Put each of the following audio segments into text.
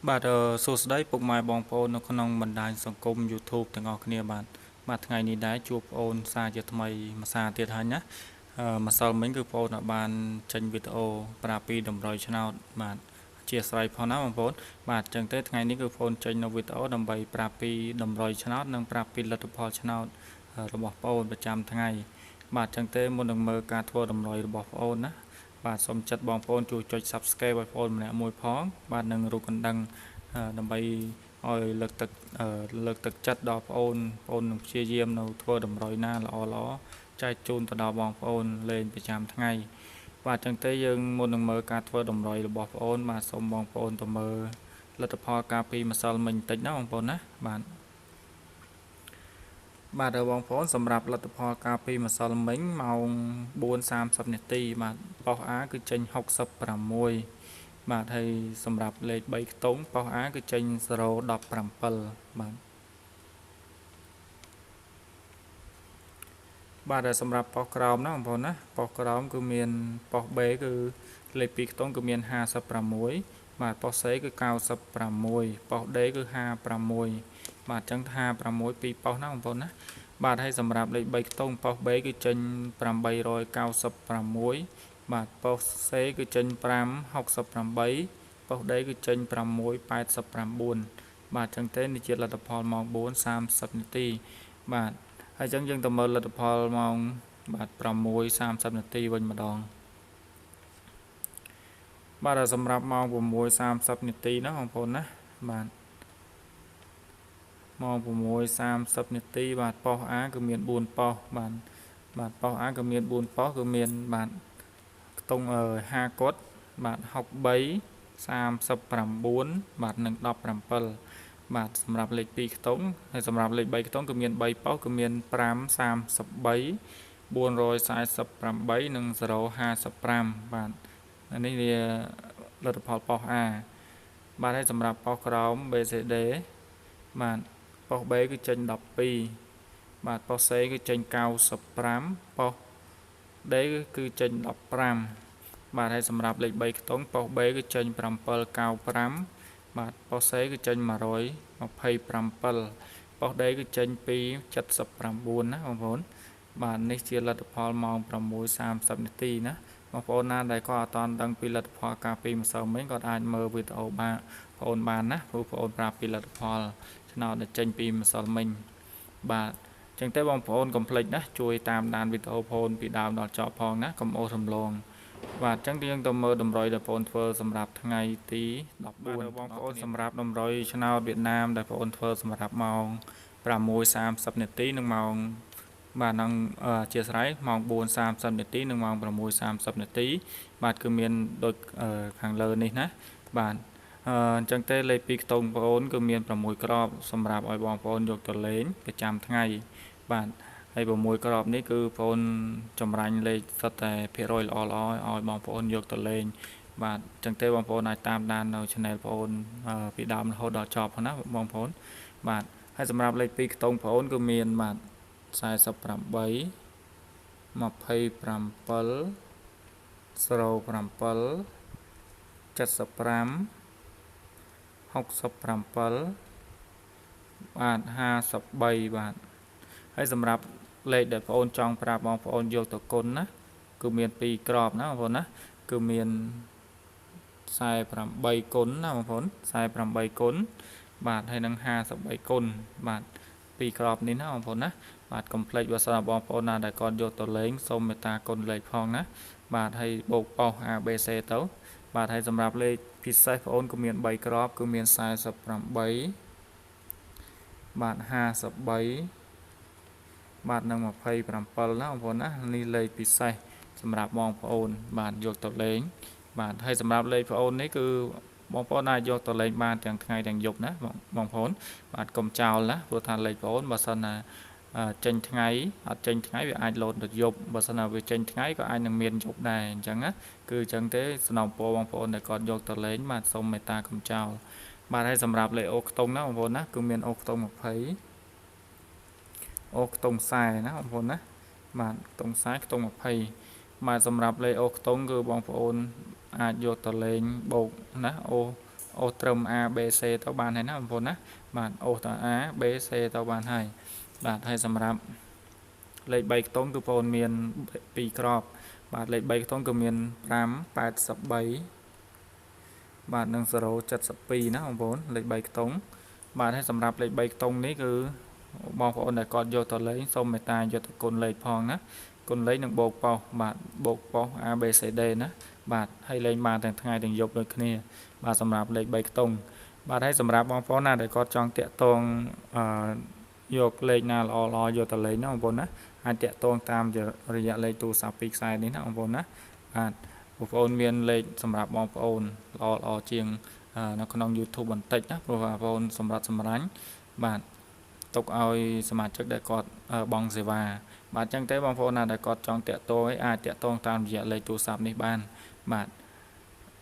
បាទសួស្តីពុកម៉ែបងប្អូននៅក្នុងបណ្ដាញសង្គម YouTube ទាំងអស់គ្នាបាទថ្ងៃនេះដែរជួបប្អូនសារជាថ្មីមួយសារទៀតហើយណាម្សិលមិញគឺប្អូនបានចេញវីដេអូប្រាប់ពីតម្រុយឆ្នោតបាទអធិស្ឋានផងណាបងប្អូនបាទអញ្ចឹងទេថ្ងៃនេះគឺប្អូនចេញនៅវីដេអូដើម្បីប្រាប់ពីតម្រុយឆ្នោតនិងប្រាប់ពីលទ្ធផលឆ្នោតរបស់ប្អូនប្រចាំថ្ងៃបាទអញ្ចឹងទេមុននឹងមើលការធ្វើតម្រុយរបស់ប្អូនណាបាទសូមចិត្តបងប្អូនជួយចុច Subscribe ឲ្យប្អូនម្នាក់មួយផងបាទនិងរូបកណ្ដឹងដើម្បីឲ្យលើកទឹកចិត្តដល់ប្អូននឹងព្យាយាមនៅធ្វើតម្រុយណាល្អចែកជូនទៅដល់បងប្អូនលេងប្រចាំថ្ងៃបាទអញ្ចឹងទេយើងមុននឹងមើលការធ្វើតម្រុយរបស់ប្អូនបាទសូមបងប្អូនទៅមើលលទ្ធផលការពីម្សិលមិញបន្តិចណាបងប្អូនណាបាទបងប្អូនសម្រាប់លទ្ធផលការពីម្សិលមិញម៉ោង 4:30 នាទីបាទប៉ុស A គឺចេញ66បាទហើយសម្រាប់លេខ3ខ្ទង់ប៉ុស A គឺចេញ017បាទហើយសម្រាប់ប៉ុសក្រោមណាបងប្អូនណាប៉ុសក្រោមគឺមានប៉ុស B គឺលេខ2ខ្ទង់គឺមាន56បាទប៉ុស C គឺ96ប៉ុស D គឺ56បាទអញ្ចឹង56ពីរប៉ុសណាបងប្អូនណាបាទហើយសម្រាប់លេខ3ខ្ទង់ប៉ុស B គឺចេញ896បាទប៉ុស C គឺចេញ568ប៉ុស D គឺចេញ689បាទអញ្ចឹងទេនេះជាលទ្ធផលម៉ោង 4:30 នាទីបាទហើយអញ្ចឹងយើងទៅមើលលទ្ធផលម៉ោងបាទ 6:30 នាទីវិញម្ដងបាទសម្រាប់ម៉ោង 6:30 នាទីណាបងប្អូនណាបាទម៉ោង 6:30 នាទីបាទប៉ុស A គឺមាន4ប៉ុសបាទប៉ុស A គឺមាន4ប៉ុសគឺមានបាទខ្ទង់50កុដបាទ63 39បាទនិង17បាទសម្រាប់លេខ2ខ្ទង់ហើយសម្រាប់លេខ3ខ្ទង់គឺមាន3ប៉ុសគឺមាន5 33 448និង055បាទនេះវាលទ្ធផលប៉ុស A បាទហើយសម្រាប់ប៉ុសក្រោម BCD បាទប៉ុស B គឺចេញ12បាទប៉ុស C គឺចេញ95ប៉ុស D គឺចេញ15បាទហើយសម្រាប់លេខ3ខ្ទង់ប៉ុស B គឺចេញ795បាទប៉ុស C គឺចេញ127ប៉ុស D គឺចេញ279ណាបងប្អូនបាទនេះជាលទ្ធផលម៉ោង 6:30 នាទីណាបងប្អូនណាដែលក៏អត់ទាន់ដឹងពីលទ្ធផលការពីម្សិលមិញក៏អាចមើលវីដេអូបងប្អូនបានណាព្រោះបងប្អូនប្រាប់ពីលទ្ធផលឆ្នោតដែលចេញពីម្សិលមិញបាទអញ្ចឹងទេបងប្អូនកុំភ្លេចណាជួយតាមដានវីដេអូបងប្អូនពីដើមដល់ចប់ផងណាកុំអូសរំលងបាទអញ្ចឹងយើងទៅមើលតម្រុយដែលបងប្អូនធ្វើសម្រាប់ថ្ងៃទី14បងប្អូនសម្រាប់តម្រុយឆ្នោតវៀតណាមដែលបងប្អូនធ្វើសម្រាប់ម៉ោង 6:30 នាទីនិងម៉ោងបាទនឹងអធិស្ឋានម៉ោង 4:30 នាទីនិងម៉ោង 6:30 នាទីបាទគឺមានដូចខាងលើនេះណាបាទអញ្ចឹងទេលេខ2ខ្ទង់បងប្អូនគឺមាន6ក្របសម្រាប់ឲ្យបងប្អូនយកទៅលេងប្រចាំថ្ងៃបាទហើយ6ក្របនេះគឺបងប្អូនចម្រាញ់លេខសុទ្ធតែភាគរយល្អឲ្យបងប្អូនយកទៅលេងបាទអញ្ចឹងទេបងប្អូនអាចតាមដាននៅ Channel បងប្អូនពីដើមរហូតដល់ចប់ណាបងប្អូនបាទហើយសម្រាប់លេខ2ខ្ទង់បងប្អូនគឺមានបាទ48 27 07 75 67បាទ53បាទហើយសម្រាប់លេខដែលបងប្អូនចង់ប្រាប់បងប្អូនយកទៅគុណណាគឺមាន2ក្របណាបងប្អូនណាគឺមាន48គុណណាបងប្អូន48គុណបាទហើយនឹង53គុណបាទ2ក្របនេះណាបងប្អូនណាបាទកុំភ្លេចបើសិនបងប្អូនណាដែលគាត់យកទៅលេងសូមមេត្តាគុណលេខផងណាបាទហើយបូកប៉ុស ABC ទៅបាទហើយសម្រាប់លេខពិសេសបងប្អូនក៏មាន3ក្របគឺមាន48បាទ53បាទនិង27ណាបងប្អូនណានេះលេខពិសេសសម្រាប់បងប្អូនបាទយកទៅលេងបាទហើយសម្រាប់លេខបងប្អូននេះគឺបងប្អូនអាចយកទៅលេងបានទាំងថ្ងៃទាំងយប់ណាបងប្អូនបាទកុំចោលណាព្រោះថាលេខបងប្អូនបើសិនណាចេញថ្ងៃអត់ចេញថ្ងៃវាអាចលោតទៅយប់បើសិនណាវាចេញថ្ងៃក៏អាចនឹងមានយប់ដែរអញ្ចឹងណាគឺអញ្ចឹងទេសំណូមពរបងប្អូនដែលគាត់យកទៅលេងបាទសូមមេត្តាកុំចោលបាទហើយសម្រាប់លេខអូខ្ទង់ណាបងប្អូនណាគឺមានអូខ្ទង់20អូខ្ទង់40ណាបងប្អូនណាបាទខ្ទង់40ខ្ទង់20បាទសម្រាប់លេខអូខ្ទង់គឺបងប្អូនអាចយកទៅលេងបូកណាអូ អូសត្រឹម A B C ទៅបានហើយណាបងប្អូនណាបាទអូសត A B C ទៅបានហើយបាទហើយសម្រាប់លេខ3ខ្ទង់គឺបងប្អូនមាន2ក្របបាទលេខ3ខ្ទង់គឺមាន5 83បាទនិង072ណាបងប្អូនលេខ3ខ្ទង់បាទហើយសម្រាប់លេខ3ខ្ទង់នេះគឺបងប្អូនដែលគាត់យកទៅលេងសូមមេត្តាយកទៅគុណលេខផងណាគុណលេខនិងបូកប៉ោះបាទបូកប៉ោះ A B C D ណាបាទហើយលេងបានទាំងថ្ងៃទាំងយប់ដូចគ្នាបាទសម្រាប់លេខ3ខ្ទង់បាទហើយសម្រាប់បងប្អូនណាដែលគាត់ចង់តាក់ទងយកលេខណាល្អយកទៅលេងណាបងប្អូនណាអាចតាក់ទងតាមរយៈលេខទូរស័ព្ទ2ខ្សែនេះណាបងប្អូនណាបាទបងប្អូនមានលេខសម្រាប់បងប្អូនល្អជាងនៅក្នុង YouTube បន្តិចណាព្រោះបងប្អូនសម្រាប់សម្រាញ់បាទទុកឲ្យសមាជិកដែលគាត់បង់សេវាបាទអញ្ចឹងទេបងប្អូនណាដែលគាត់ចង់តាក់ទងអាចតាក់ទងតាមរយៈលេខទូរស័ព្ទនេះបានបាទ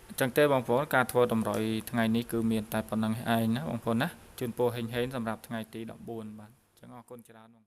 អញ្ចឹងទេបងប្អូនការធ្វើតម្រុយថ្ងៃនេះគឺមានតែប៉ុណ្្នឹងឯងណាបងប្អូនណាជូនពរហេងៗសម្រាប់ថ្ងៃទី14បាទអញ្ចឹងអរគុណច្រើនបងប្អូន